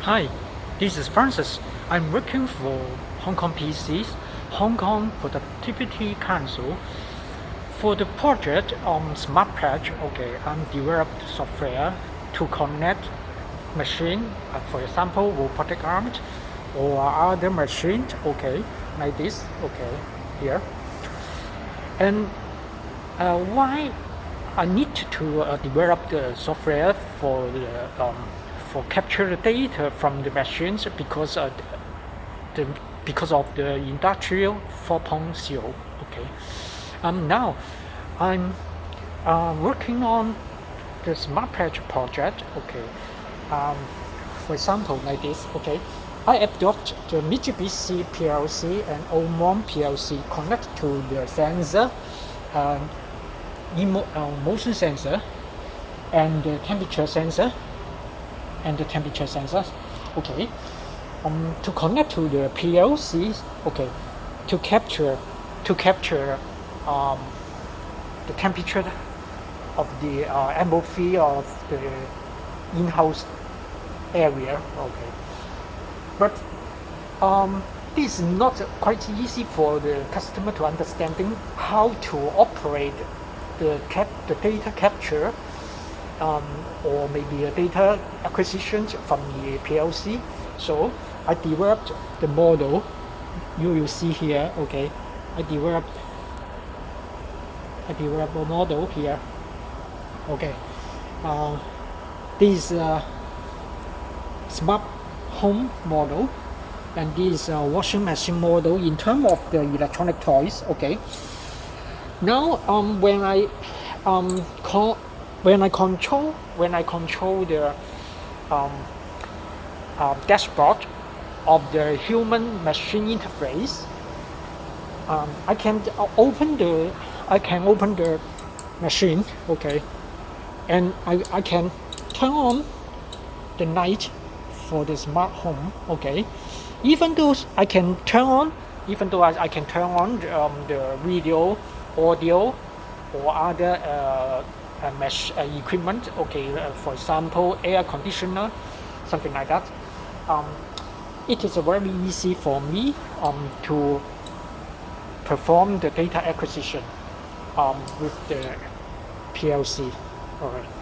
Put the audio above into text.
Hi, this is Francis. I'm working for Hong Kong PCs, Hong Kong Productivity Council. For the project on Smart Patch, I'm developed software to connect machine, for example, robotic arms or other machines, like this, here. And why I need to develop the software for capture the data from the machines because because of the industrial 4.0. Now I'm working on the Smart Patch project. For example, like this. I adopt the Mitsubishi PLC and Omron PLC connect to the sensor, motion sensor, and the temperature sensor, to connect to the PLC, to capture the temperature of the MOV of the in-house area. But this is not quite easy for the customer to understanding how to operate the data capture or maybe a data acquisition from the PLC. So I developed the model. You will see here. I developed a model here. This smart home model, and this washing machine model in terms of the electronic toys. Now when I control the dashboard of the human machine interface, I can open the machine, and I can turn on the light for the smart home. Even though I can turn on the video, audio, or other mesh equipment. For example, air conditioner, something like that. It is very easy for me to perform the data acquisition with the PLC. Alright.